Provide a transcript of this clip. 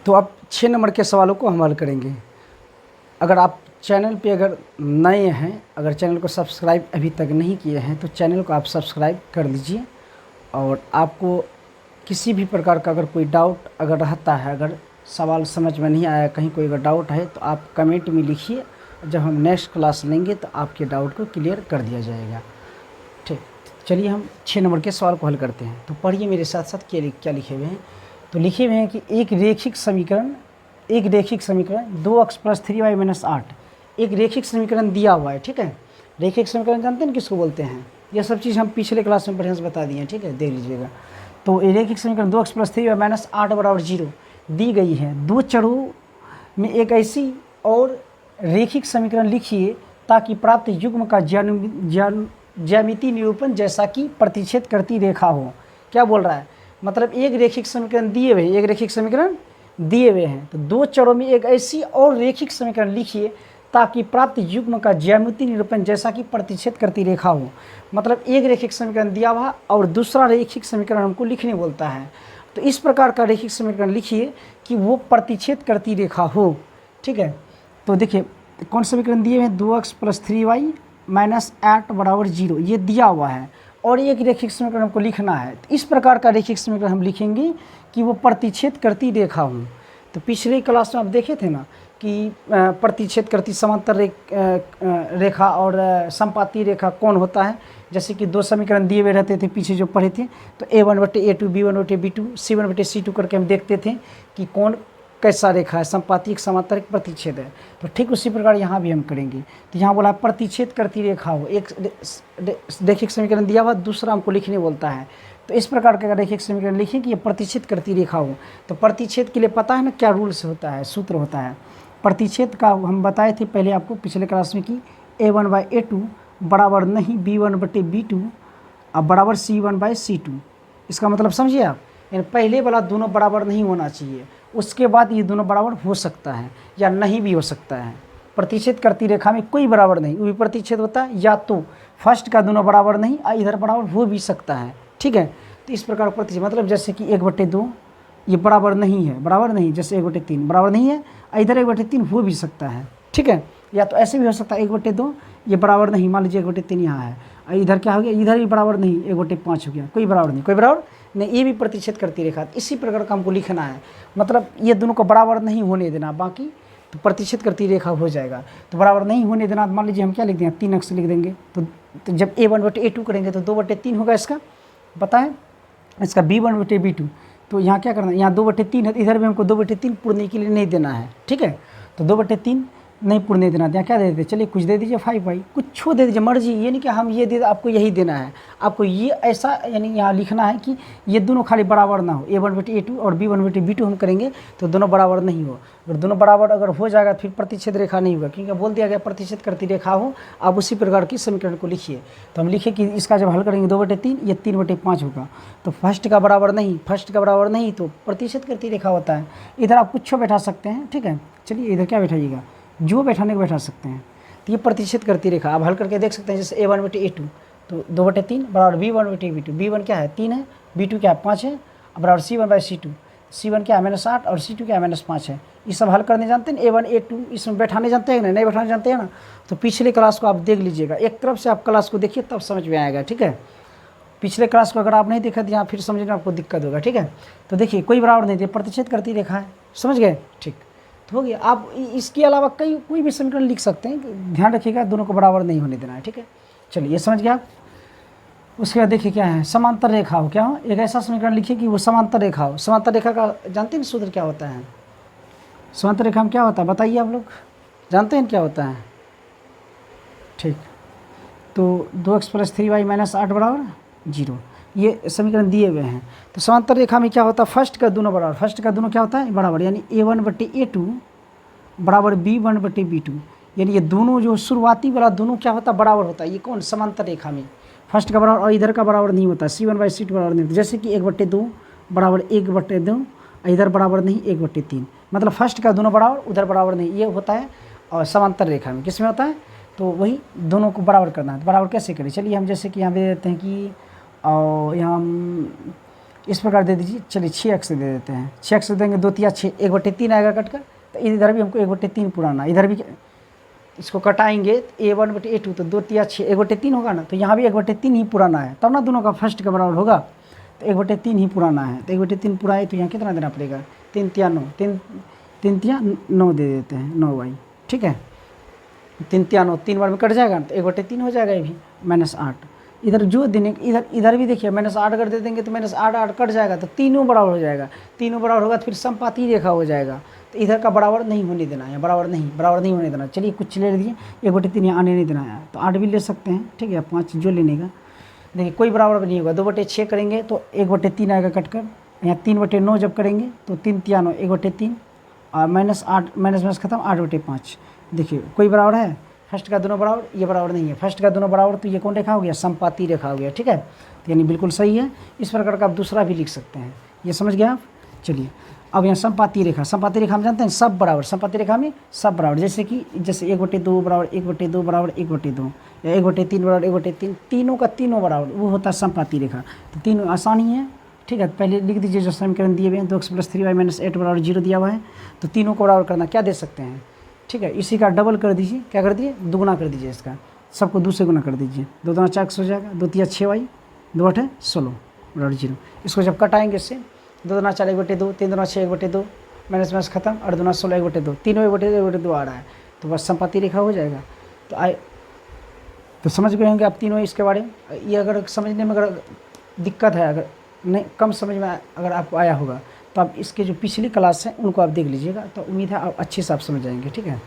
तो अब 6 नंबर के सवालों को हम हल करेंगे। अगर आप चैनल पे अगर नए हैं, अगर चैनल को सब्सक्राइब अभी तक नहीं किए हैं तो चैनल को आप सब्सक्राइब कर लीजिए। और आपको किसी भी प्रकार का अगर कोई डाउट अगर रहता है, अगर सवाल समझ में नहीं आया, कहीं कोई अगर डाउट है तो आप कमेंट में लिखिए। जब हम नेक्स्ट क्लास लेंगे तो आपके डाउट को क्लियर कर दिया जाएगा। ठीक, चलिए हम 6 नंबर के सवाल को हल करते हैं। तो पढ़िए मेरे साथ साथ क्या लिखे हुए हैं। तो लिखे हुए हैं कि एक रेखिक समीकरण 2x + 3y - 8 एक रेखिक समीकरण दिया हुआ है। ठीक है, रेखिक समीकरण जानते हैं किसको बोलते हैं? यह सब चीज़ हम पिछले क्लास में बढ़िया से बता दिए हैं। ठीक है, देख लीजिएगा। तो रेखिक समीकरण 2x + 3y - 8 = 0 दी गई है। दो चरों में एक ऐसी और रेखिक समीकरण लिखिए ताकि प्राप्त युग्म का ज्यामितीय निरूपण जैसा कि प्रतिच्छेद करती रेखा हो। क्या बोल रहा है? मतलब एक रेखिक समीकरण दिए हुए हैं, एक रेखिक समीकरण दिए हुए हैं, तो दो चरों में एक ऐसी और रेखिक समीकरण लिखिए ताकि प्राप्त युग्म का ज्यामितीय निरूपण जैसा कि प्रतिच्छेद करती रेखा हो। मतलब एक रेखिक समीकरण दिया हुआ और दूसरा रेखिक समीकरण हमको लिखने बोलता है। तो इस प्रकार का रेखिक समीकरण लिखिए कि वो प्रतिच्छेद करती रेखा हो। ठीक है, तो देखिए कौन समीकरण दिए हुए हैं? 2x + 3y - 8 = 0 ये दिया हुआ है और एक रेखिक समीकरण हमको लिखना है। तो इस प्रकार का रेखिक समीकरण हम लिखेंगे कि वो प्रतिच्छेद करती रेखा हो। तो पिछले क्लास में आप देखे थे ना कि प्रतिच्छेद करती समांतर रेखा और संपाती रेखा कौन होता है। जैसे कि दो समीकरण दिए हुए रहते थे पीछे जो पढ़े थे, तो a1/a2 b1/b2 c1/c2 करके हम देखते थे कि कौन कैसा रेखा है, संपाती, एक समांतर, एक प्रतिच्छेद है। तो ठीक उसी प्रकार यहाँ भी हम करेंगे। तो यहाँ बोला प्रतिच्छेद करती रेखा हो, एक रेखिक समीकरण दिया हुआ, दूसरा हमको लिखने बोलता है। तो इस प्रकार का रेखिक समीकरण लिखिए कि ये प्रतिच्छेद करती रेखा हो। तो प्रतिच्छेद के लिए पता है ना क्या रूल्स होता है, सूत्र होता है प्रतिच्छेद का। हम बताए थे पहले आपको पिछले क्लास में कि a1/a2 बराबर नहीं b1/b2 अब बराबर c1/c2। इसका मतलब समझिए आप, यानी पहले वाला दोनों बराबर नहीं होना चाहिए, उसके बाद ये दोनों बराबर हो सकता है या नहीं भी हो सकता है। प्रतिच्छेद करती रेखा में कोई बराबर नहीं, वो भी प्रतिच्छेद होता है, या तो फर्स्ट का दोनों बराबर नहीं इधर बराबर हो भी सकता है। ठीक है, तो इस प्रकार प्रतिच्छेद मतलब जैसे कि 1/2 ये बराबर नहीं है, बराबर नहीं, जैसे 1/3 बराबर नहीं है, इधर 1/3 हो भी सकता है। ठीक है, या तो ऐसे भी हो सकता है 1/2 ये बराबर नहीं, मान लीजिए 1/3 यहाँ है, इधर क्या हो गया, इधर भी बराबर नहीं, 1/5 हो गया, कोई बराबर नहीं, कोई बराबर नहीं, ये भी प्रतिच्छेद करती रेखा। इसी प्रकार का हमको लिखना है, मतलब ये दोनों को बराबर नहीं होने देना, बाकी तो प्रतिच्छेद करती रेखा हो जाएगा। तो बराबर नहीं होने देना, मान लीजिए हम क्या लिख दें, 3 अक्स लिख देंगे। तो जब a1/a2 करेंगे तो 2/3 होगा इसका, पता है, इसका b1/b2। तो यहाँ क्या करना है, यहाँ 2/3 है, इधर भी हमको 2/3 पूर्णे के लिए नहीं देना है। ठीक है, तो 2/3 नहीं पूर्ण देना, यहाँ क्या दे देते, चलिए कुछ दे दीजिए 5y, कुछ दे दीजिए मर्जी, ये नहीं कि हम ये दे, आपको यही देना है, आपको ये ऐसा यानी यहाँ लिखना है कि ये दोनों खाली बराबर ना हो। a1/a2 और b1/b2 हम करेंगे तो दोनों बराबर नहीं हो। अगर दोनों बराबर अगर हो जाएगा फिर प्रतिच्छेद रेखा नहीं होगा, क्योंकि बोल दिया गया प्रतिच्छेद करती रेखा हो। आप उसी प्रकार की समीकरण को लिखिए। तो हम लिखिए कि इसका जब हल करेंगे 2/3 ये 3/5 होगा। तो फर्स्ट का बराबर नहीं तो प्रतिच्छेद करती रेखा होता है। इधर आप कुछ बैठा सकते हैं। ठीक है, चलिए इधर क्या बैठाइएगा, जो बैठाने को बैठा सकते हैं। तो ये प्रतिच्छेद करती रेखा आप हल करके देख सकते हैं। जैसे a1/a2 तो 2/3 बराबर b1/b2, b1 क्या है 3 है, b2 क्या है 5 है, बराबर c1/c2, c1 क्या है -8 और c2 क्या है -5 है। ये सब हल करने जानते हैं, a1 a2 इसमें बैठाने जानते हैं ना, नहीं बैठाने जानते हैं ना, तो पिछले क्लास को आप देख लीजिएगा, एक तरफ से आप क्लास को देखिए तब समझ में आएगा। ठीक है, पिछले क्लास को अगर आप नहीं देखा तो यहाँ फिर समझने में आपको दिक्कत होगा। ठीक है, तो देखिए कोई बराबर नहीं दिया, प्रतिच्छेद करती रेखा है, समझ गए। ठीक, तो हो गया। आप इसके अलावा कोई भी समीकरण लिख सकते हैं, ध्यान रखिएगा दोनों को बराबर नहीं होने देना है। ठीक है, चलिए ये समझ गया आप। उसके बाद देखिए क्या है, समांतर रेखा हो, क्या हो, एक ऐसा समीकरण लिखिए कि वो समांतर रेखा हो। समांतर रेखा का जानते हैं सूत्र क्या होता है? समांतर रेखा में क्या होता है बताइए, आप लोग जानते हैं क्या होता है? ठीक, तो 2x + 3y - 8 = 0 ये समीकरण दिए हुए हैं। तो समांतर रेखा में क्या होता है, फर्स्ट का दोनों बराबर, फर्स्ट का दोनों क्या होता है बराबर, यानी a1/a2 बराबर b1/b2, यानी ये दोनों जो शुरुआती वाला दोनों क्या होता है बराबर होता है। ये कौन, समांतर रेखा में फर्स्ट का बराबर और इधर का बराबर नहीं होता, c1/c2 बराबर नहीं होता। जैसे कि 1/2 बराबर 1/2, इधर बराबर नहीं 1/3, मतलब फर्स्ट का दोनों बराबर उधर बराबर नहीं, ये होता है। और समांतर रेखा में किस में होता है, तो वही दोनों को बराबर करना है। तो बराबर कैसे करें, चलिए हम जैसे कि यहाँ दे देते हैं कि और यहाँ इस प्रकार दे दीजिए। चलिए 6x दे देते हैं, 6x देंगे 2 तिया 6, 1/3 आएगा कट कर। तो इधर भी हमको 1/3 पुराना, इधर भी इसको कटाएंगे A1/A2 तो 2 तिया 6, 1/3 होगा ना। तो यहाँ भी 1/3 ही पुराना है, तब ना दोनों का फर्स्ट के बराबर होगा। तो 1/3 ही पुराना है, तो 1/3 पूरा है, तो यहाँ कितना देना पड़ेगा, 3 तिया 9, 3 तिया 9 दे देते हैं, 9y, ठीक है। 3 तिया 9 3 बार में कट जाएगा, तो 1/3 हो जाएगा ये भी, -8। इधर जो देने इधर भी देखिए -8 अगर दे देंगे तो -8 कट जाएगा, तो तीनों बराबर हो जाएगा। तीनों बराबर होगा तो फिर समपाती रेखा हो जाएगा। तो इधर का बराबर नहीं होने देना है, बराबर नहीं होने देना। चलिए कुछ ले लीजिए, 1/3 यहाँ आने नहीं देना है, तो 8 भी ले सकते हैं, ठीक है। 5 जो लेने का, देखिए कोई बराबर नहीं होगा। 2/6 करेंगे तो 1/3 आएगा कट कर। यहाँ 3/9 जब करेंगे तो 3 तिया 9, 1/3 और -8 माइनस खत्म, 8/5। देखिए कोई बराबर है, फर्स्ट का दोनों बराबर, ये बराबर नहीं है। फर्स्ट का दोनों बराबर तो ये कौन रेखा हो गया, समपाती रेखा हो गया, ठीक है। तो यानी बिल्कुल सही है। इस प्रकार का आप दूसरा भी लिख सकते हैं, ये समझ गए आप। चलिए अब यहाँ समपाती रेखा हम जानते हैं सब बराबर, समपाती रेखा में सब बराबर, जैसे 1/2 बराबर 1/2 बराबर 1/2 या 1/3 बराबर 1/3, तीनों का तीनों बराबर, वो होता है समपाती रेखा। तो तीनों आसानी है, ठीक है। पहले लिख दीजिए जो समीकरण दिए हुए हैं, 2x + 3y - 8 बराबर 0 दिया हुआ है। तो तीनों को बराबर करना क्या दे सकते हैं, ठीक है। इसी का डबल कर दीजिए, क्या कर दिए, दुगुना कर दीजिए इसका, सबको 2 से गुना कर दीजिए। 2 दूना 4x हो जाएगा, 2 तिया 6y, 2 8 16 बराबर 0। इसको जब कटाएंगे इससे, 2 दूना 4 1/2, 3 दूना 6 1/2, माइनस खत्म, 8 दूना 16 1/2, तीनों 1/2 आ रहा है, तो बस समपाती रेखा हो जाएगा। तो समझ गए होंगे आप तीनों इसके बारे में। ये अगर समझने में अगर दिक्कत है, अगर नहीं कम समझ में अगर आपको आया होगा, तो आप इसके जो पिछली क्लास हैं उनको आप देख लीजिएगा, तो उम्मीद है आप अच्छे से आप समझ जाएंगे, ठीक है।